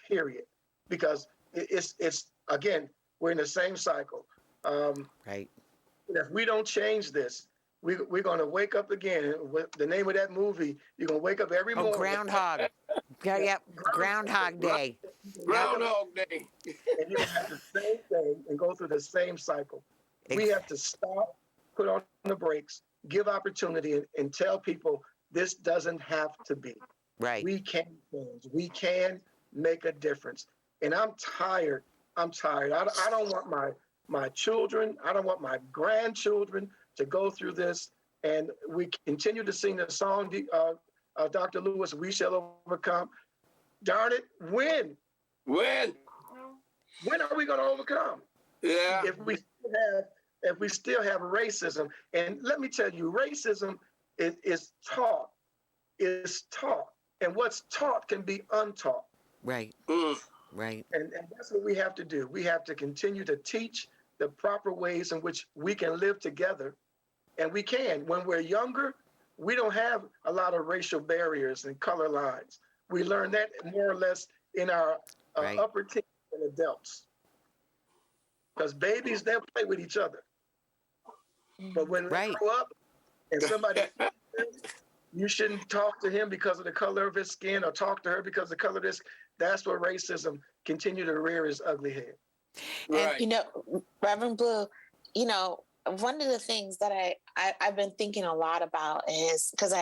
period. Because it's again, we're in the same cycle. Right. If we don't change this, we're going to wake up again. With the name of that movie, you're going to wake up every morning. Groundhog. Yep. Groundhog Day. Groundhog Day. And you have the same thing and go through the same cycle. We have to stop, put on the brakes, give opportunity, and tell people this doesn't have to be. Right. We can change. We can make a difference. And I'm tired. I don't want my children, I don't want my grandchildren to go through this. And we continue to sing the song, Dr. Lewis, we shall overcome. Darn it, when? When? When are we going to overcome? Yeah. If we still have racism, and let me tell you, racism is taught. It's taught. And what's taught can be untaught. Right. Right. And that's what we have to do. We have to continue to teach the proper ways in which we can live together. And we can. When we're younger, we don't have a lot of racial barriers and color lines. We learn that more or less in our upper teens and adults. Because babies, they'll play with each other. But when they grow up and somebody, you shouldn't talk to him because of the color of his skin or talk to her because of the color of this. That's where racism continue to rear its ugly head. Right. And, Reverend Blue, one of the things that I've been thinking a lot about is because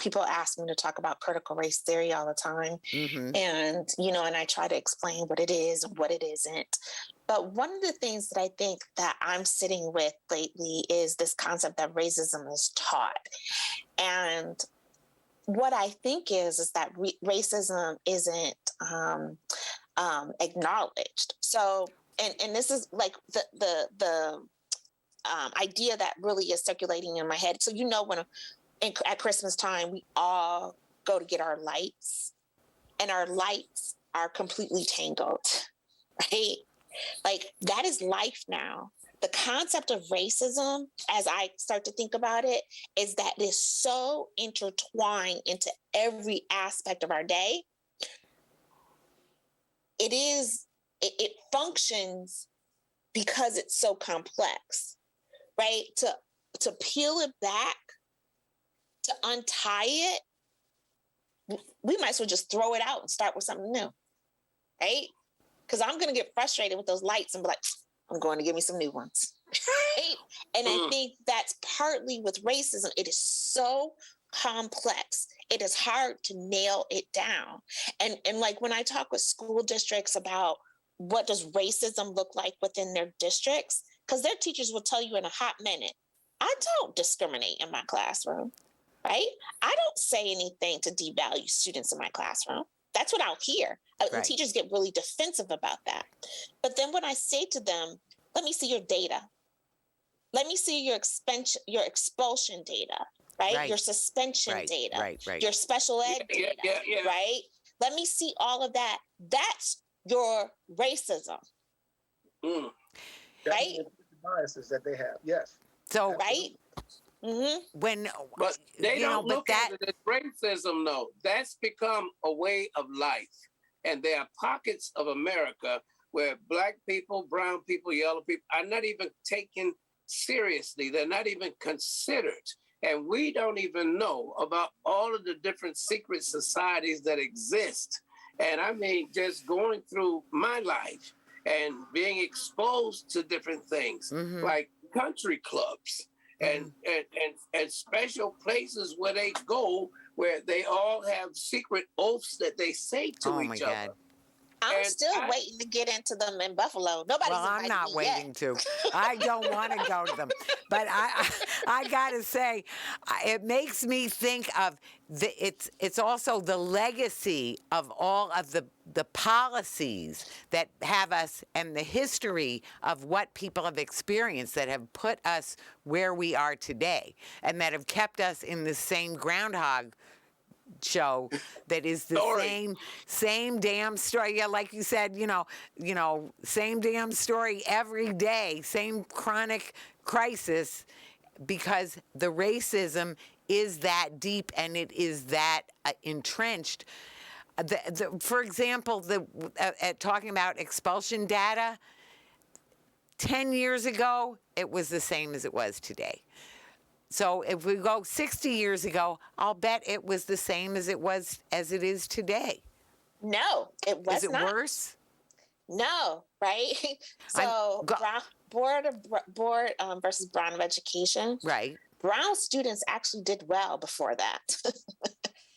people ask me to talk about critical race theory all the time. Mm-hmm. And, and I try to explain what it is and what it isn't. But one of the things that I think that I'm sitting with lately is this concept that racism is taught. And what I think is that racism isn't acknowledged. So, and this is like the idea that really is circulating in my head. So, when at Christmas time, we all go to get our lights and our lights are completely tangled, right? Like that is life now. The concept of racism, as I start to think about it, is that it is so intertwined into every aspect of our day. It functions because it's so complex, right? To peel it back, to untie it, we might as well just throw it out and start with something new, right? Because I'm going to get frustrated with those lights and be like, I'm going to give me some new ones. Right? And I think that's partly with racism. It is so complex. It is hard to nail it down. And like when I talk with school districts about what does racism look like within their districts, because their teachers will tell you in a hot minute, I don't discriminate in my classroom, right? I don't say anything to devalue students in my classroom. That's what I'll hear. And teachers get really defensive about that. But then when I say to them, let me see your data. Let me see your expulsion data, right? Your suspension data, your special ed data, right? Let me see all of that. That's your racism, right? Biases that they have, yes. So, right? Mm-hmm. But they don't look at it as racism, though. That's become a way of life. And there are pockets of America where Black people, brown people, yellow people are not even taken seriously. They're not even considered. And we don't even know about all of the different secret societies that exist. And I mean, just going through my life and being exposed to different things like country clubs and special places where they go, where they all have secret oaths that they say to each other. I'm still waiting to get into them in Buffalo. Nobody's invited me yet. Well, I'm not waiting to. I don't want to go to them. But I got to say, it makes me think of it's also the legacy of all of the policies that have us and the history of what people have experienced that have put us where we are today and that have kept us in the same groundhog show that is the same damn story. Yeah, like you said, you know, same damn story every day, same chronic crisis, because the racism is that deep and it is that entrenched. For example, talking about expulsion data, 10 years ago, it was the same as it was today. So if we go 60 years ago, I'll bet it was the same as it is today. No, it was not. Is it worse? No, right? So Board versus Brown of Education. Right. Brown students actually did well before that.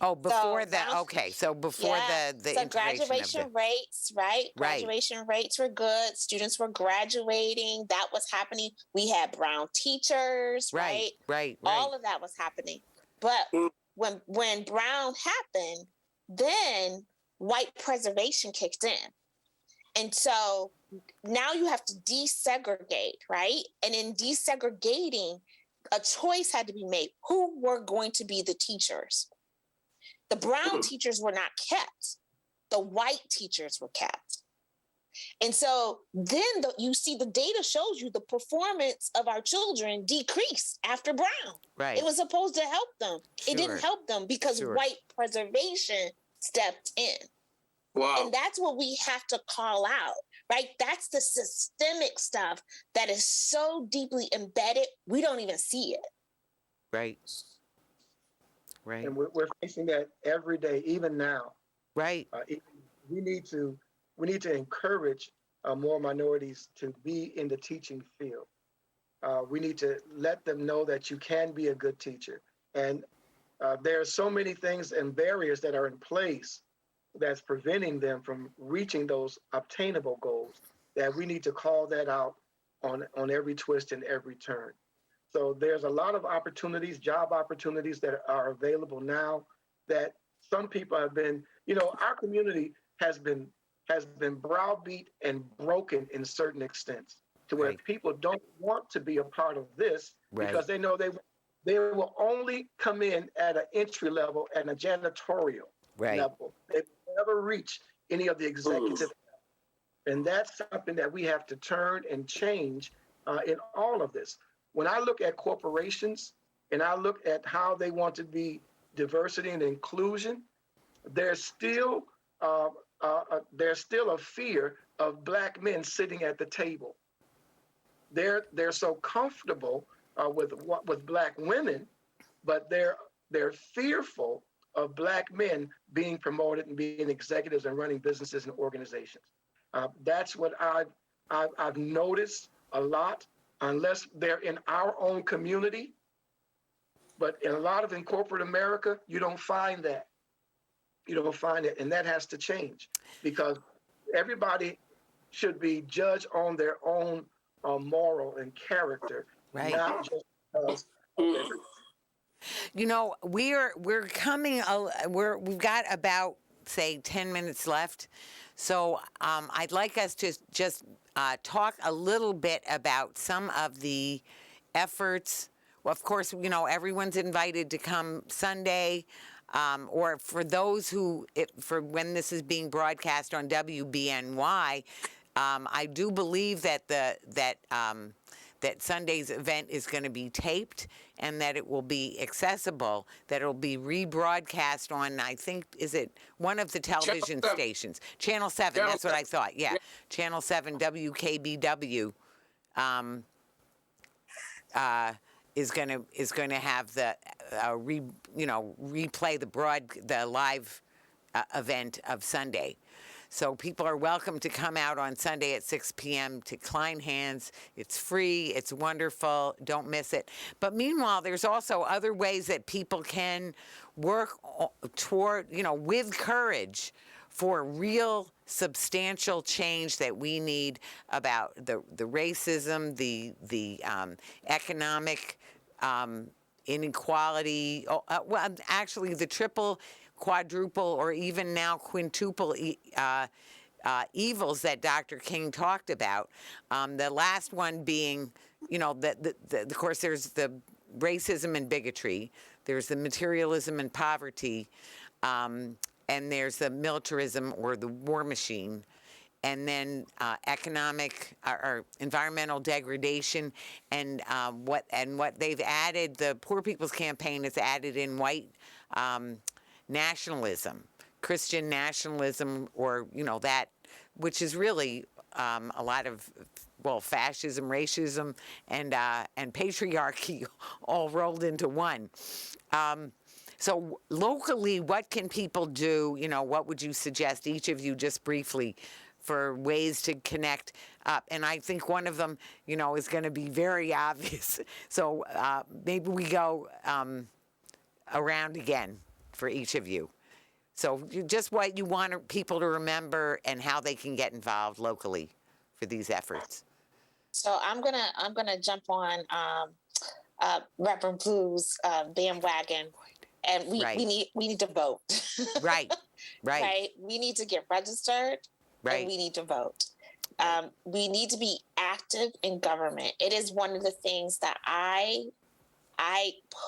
Oh, before that. Okay, so before the so graduation rates, right? Graduation rates were good. Students were graduating. That was happening. We had brown teachers, right? Right. All of that was happening. But when Brown happened, then white preservation kicked in. And so now you have to desegregate, right? And in desegregating, a choice had to be made. Who were going to be the teachers? The brown teachers were not kept. The white teachers were kept. And so then you see the data shows you the performance of our children decreased after Brown. Right. It was supposed to help them. It didn't help them because white preservation stepped in. Wow. And that's what we have to call out, right? That's the systemic stuff that is so deeply embedded, we don't even see it. Right. And we're facing that every day, even now. Right. We need to encourage more minorities to be in the teaching field. We need to let them know that you can be a good teacher. And there are so many things and barriers that are in place that's preventing them from reaching those obtainable goals, that we need to call that out on every twist and every turn. So there's a lot of opportunities, job opportunities that are available now that some people have been, our community has been browbeat and broken in certain extents to where people don't want to be a part of this because they know they will only come in at an entry level and a janitorial level. They will never reach any of the executive. And that's something that we have to turn and change in all of this. When I look at corporations and I look at how they want to be diversity and inclusion, there's still a fear of Black men sitting at the table. They're so comfortable with Black women, but they're fearful of Black men being promoted and being executives and running businesses and organizations. That's what I've noticed a lot. Unless they're in our own community, but in a lot of in corporate America, you don't find that. You don't find it, and that has to change because everybody should be judged on their own moral and character, not just because of their... we're coming. We've got about say 10 minutes left, so I'd like us to just talk a little bit about some of the efforts. Well, of course, everyone's invited to come Sunday, or for those for when this is being broadcast on WBNY, I do believe that that Sunday's event is going to be taped and that it will be accessible, that it will be rebroadcast on, I think, is it one of the television stations? Channel 7, that's what I thought, yeah. Channel 7, WKBW. is going to have the replay the live event of Sunday. So people are welcome to come out on Sunday at 6 p.m. to Kleinhans. It's free. It's wonderful. Don't miss it. But meanwhile, there's also other ways that people can work toward, with courage for real substantial change that we need about the racism, the economic inequality. Well, actually, the triple, quadruple, or even now quintuple evils that Dr. King talked about. The last one being, of course, there's the racism and bigotry. There's the materialism and poverty. And there's the militarism or the war machine. And then economic or environmental degradation, and what they've added, the Poor People's Campaign has added in white nationalism, Christian nationalism, or that, which is really a lot of fascism, racism, and patriarchy all rolled into one. So locally, what can people do? What would you suggest, each of you, just briefly, for ways to connect up? And I think one of them, is going to be very obvious. So maybe we go around again for each of you. So just what you want people to remember and how they can get involved locally for these efforts. So I'm gonna jump on Reverend Blue's bandwagon. And we need to vote. Right. Right. We need to get registered. Right. And we need to vote. We need to be active in government. It is one of the things that I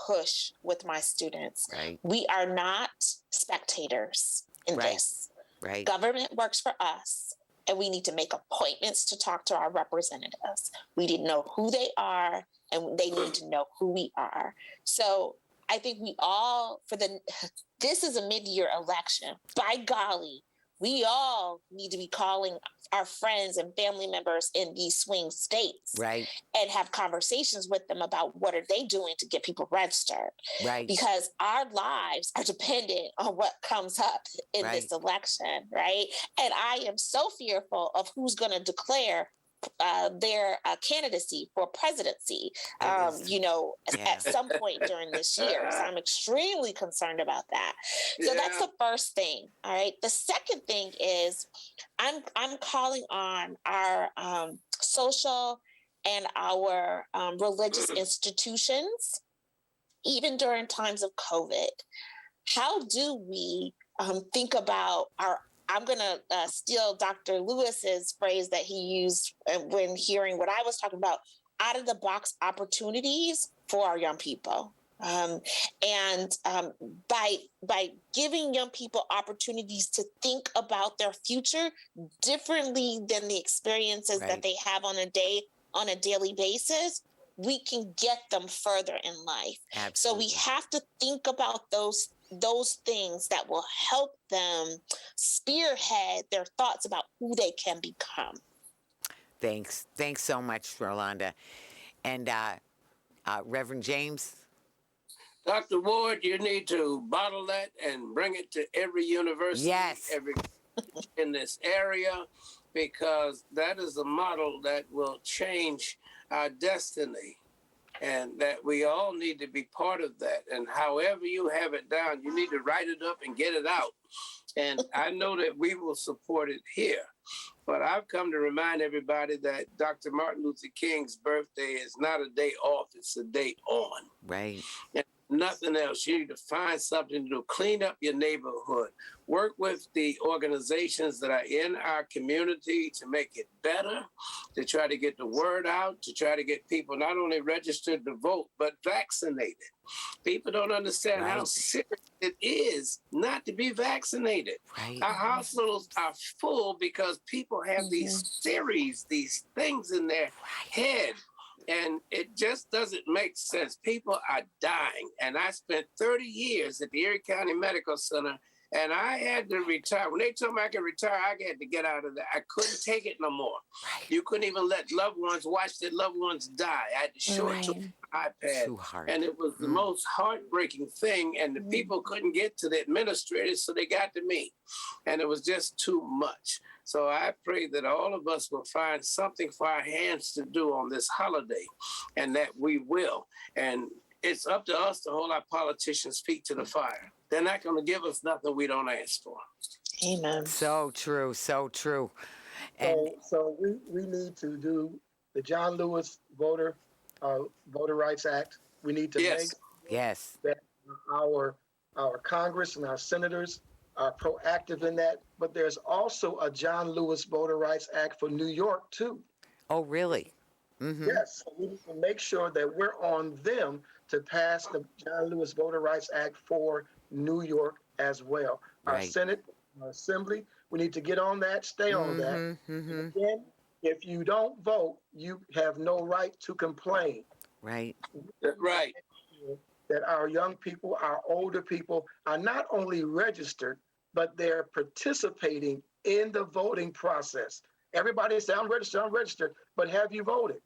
push with my students. Right. We are not spectators in this. Right. Government works for us, and we need to make appointments to talk to our representatives. We need to know who they are, and they need to know who we are. So I think we all, this is a mid-year election. By golly, we all need to be calling our friends and family members in these swing states, right, and have conversations with them about what are they doing to get people registered, right? Because our lives are dependent on what comes up in this election, right? And I am so fearful of who's going to declare their candidacy for presidency, at some point during this year. So I'm extremely concerned about that. So that's the first thing. All right. The second thing is I'm calling on our social and our religious institutions, even during times of COVID. How do we think about I'm going to steal Dr. Lewis's phrase that he used when hearing what I was talking about, out of the box opportunities for our young people. And by giving young people opportunities to think about their future differently than the experiences that they have on a daily basis, we can get them further in life. Absolutely. So we have to think about those things that will help them spearhead their thoughts about who they can become. Thanks so much, Rolanda. And Reverend James? Dr. Ward, you need to bottle that and bring it to every university, every in this area, because that is a model that will change our destiny. And that we all need to be part of that. And however you have it down, you need to write it up and get it out. And I know that we will support it here. But I've come to remind everybody that Dr. Martin Luther King's birthday is not a day off, it's a day on. Right. And nothing else. You need to find something to do. Clean up your neighborhood. Work with the organizations that are in our community to make it better, to try to get the word out, to try to get people not only registered to vote, but vaccinated. People don't understand how serious it is not to be vaccinated. Right. Our hospitals are full because people have these theories, these things in their head. And it just doesn't make sense. People are dying. And I spent 30 years at the Erie County Medical Center And I had to retire. When they told me I could retire, I had to get out of there. I couldn't take it no more. Right. You couldn't even let loved ones watch their loved ones die. I had to show it to my iPad. Too hard. And it was the most heartbreaking thing. And the people couldn't get to the administrators, so they got to me. And it was just too much. So I pray that all of us will find something for our hands to do on this holiday, and that we will. And it's up to us to hold our politicians' feet to the fire. They're not going to give us nothing we don't ask for. Amen. So true, so true. And So we need to do the John Lewis Voter Rights Act. We need to make yes, that our Congress and our senators are proactive in that. But there's also a John Lewis Voter Rights Act for New York too. oh really? Mm-hmm. Yes, so we need to make sure that we're on them to pass the John Lewis Voter Rights Act for New York as well. Our Right. Senate, our Assembly, we need to get on that, stay on that. Mm-hmm. Again, if you don't vote, you have no right to complain. Right. Right. That our young people, our older people are not only registered, but they're participating in the voting process. Everybody says, I'm registered, but have you voted?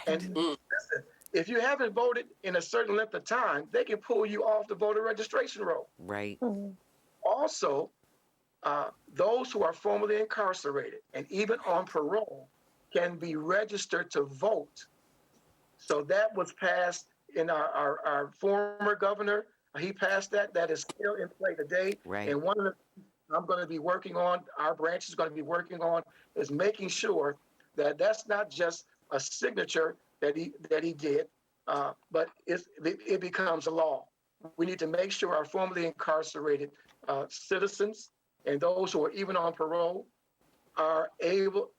Right. And listen, if you haven't voted in a certain length of time, they can pull you off the voter registration roll. Right. Also, those who are formerly incarcerated and even on parole can be registered to vote. So that was passed in our former governor. He passed that. That is still in play today. Right. And one of the things I'm going to be working on, our branch is going to be working on, is making sure that that's not just a signature that he did, but it becomes a law. We need to make sure our formerly incarcerated citizens and those who are even on parole are able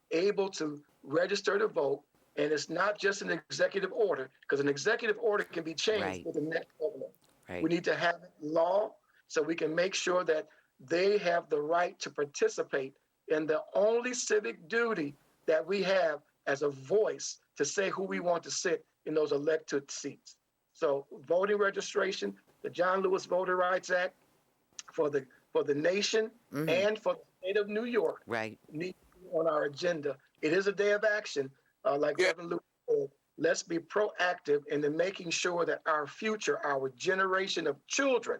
to register to vote. And it's not just an executive order, because an executive order can be changed with the next governor. Right. We need to have law so we can make sure that they have the right to participate in the only civic duty that we have as a voice to say who we want to sit in those elected seats. So voting registration, the John Lewis Voter Rights Act for the nation and for the state of New York need to be on our agenda. It is a day of action, like Reverend Lewis said. Let's be proactive in making sure that our future, our generation of children,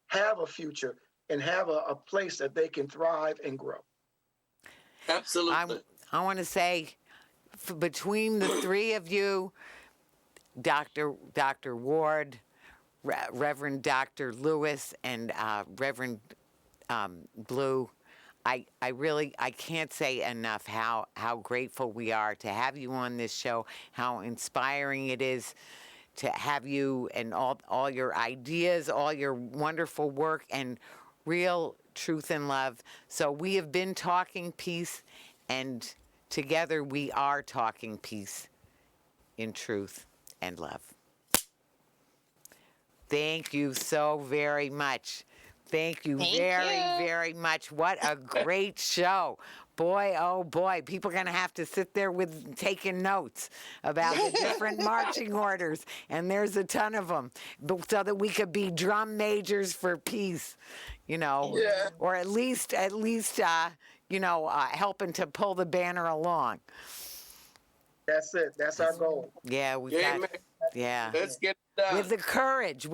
have a future and have a place that they can thrive and grow. Absolutely. I want to say, between the three of you, Dr. Ward, Reverend Dr. Lewis, and Reverend Blue, I can't say enough how grateful we are to have you on this show, how inspiring it is to have you and all your ideas, all your wonderful work, and real truth and love. So we have been talking peace, and together we are talking peace in truth and love. Thank you so very much. Thank you very much. What a great show. Boy, oh boy, people are going to have to sit there taking notes about the different marching orders, and there's a ton of them, so that we could be drum majors for peace, or at least helping to pull the banner along. That's it. That's our goal. Yeah, Let's get it done. With the courage,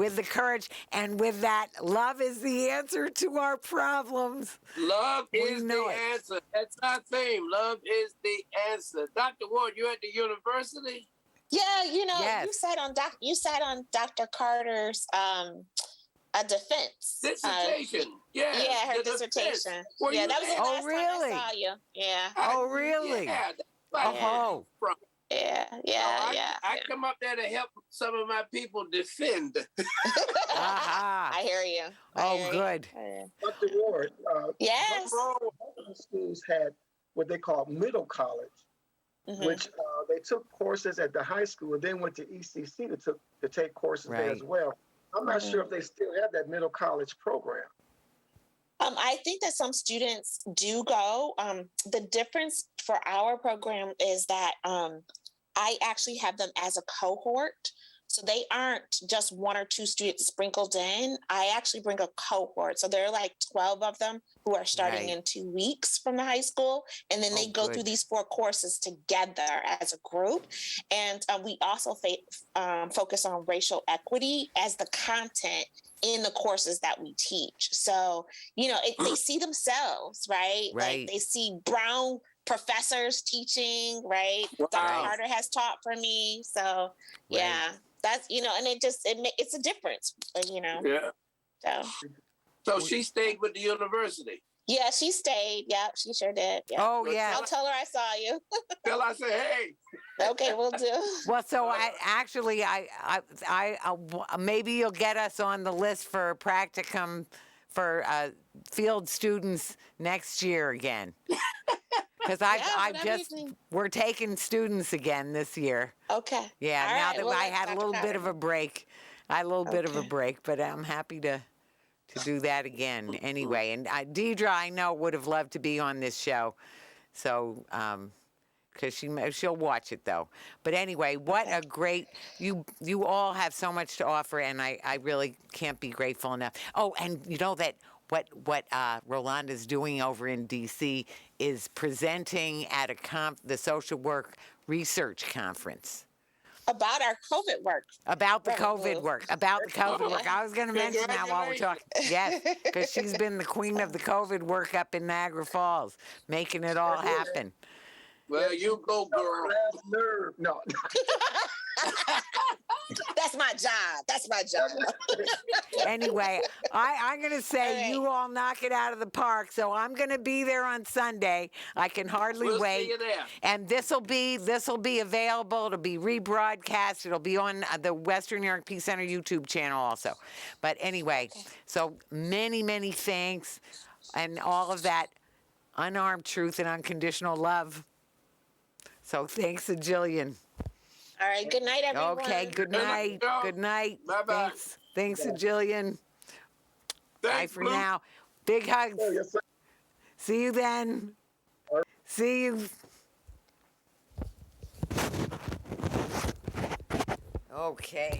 and with that, love is the answer to our problems. Love is the it. answer. That's our theme. Love is the answer. Dr. Ward, you at the university? Yeah, Yes. you sat on Dr. Carter's defense. Dissertation. Her dissertation. That was the last time I saw you. Yeah. Oh, really? Yeah. Oh. I come up there to help some of my people defend. I hear you. Good. Dr. Ward, Yes. schools had what they call middle college, which they took courses at the high school and then went to ECC to take courses there as well. I'm not sure if they still have that middle college program. I think that some students do go. The difference for our program is that I actually have them as a cohort. So they aren't just one or two students sprinkled in. I actually bring a cohort. So there are like 12 of them who are starting in 2 weeks from the high school. And then they go through these 4 courses together as a group. And we also focus on racial equity as the content in the courses that we teach. So, they see themselves, right? Like they see brown professors teaching, right? Wow. Dr. Carter has taught for me. So, yeah. That's, and it's a difference, Yeah. So she stayed with the university. Yeah, she stayed. Yeah, she sure did. Yeah. Oh, yeah. I'll tell her I saw you. Till I say, hey. Okay, we'll do. Well, so I maybe you'll get us on the list for practicum for field students next year again. Because we're taking students again this year. Okay. Yeah, all now right. that Well, I had a Dr. little Carter. bit of a break. Bit of a break, but I'm happy to do that again anyway. And Deidre, I know, would have loved to be on this show. So, because she'll watch it though. But anyway, what a great, you all have so much to offer, and I really can't be grateful enough. Oh, and you know that what Rolanda's doing over in DC is presenting at the Social Work Research Conference. About our COVID work. About the Reverend COVID Blue. work. About the COVID work. I was going to mention that while we're talking. Yes, because she's been the queen of the COVID work up in Niagara Falls, making it all happen. Well, you go, girl. Nerve. No. That's my job. That's my job. Anyway, I'm going to say right. you all knock it out of the park. So I'm going to be there on Sunday. I can hardly wait. See you there. And this will be available. It'll be rebroadcast. It'll be on the Western New York Peace Center YouTube channel also. But anyway, so many, many thanks, and all of that unarmed truth and unconditional love. So thanks a jillion. All right. Good night, everyone. Okay, good night. Good night. Bye-bye. Thanks a jillion. Bye Thanks, for Blue. now. Big hugs. Oh, yes, sir. See you then. See you. Okay.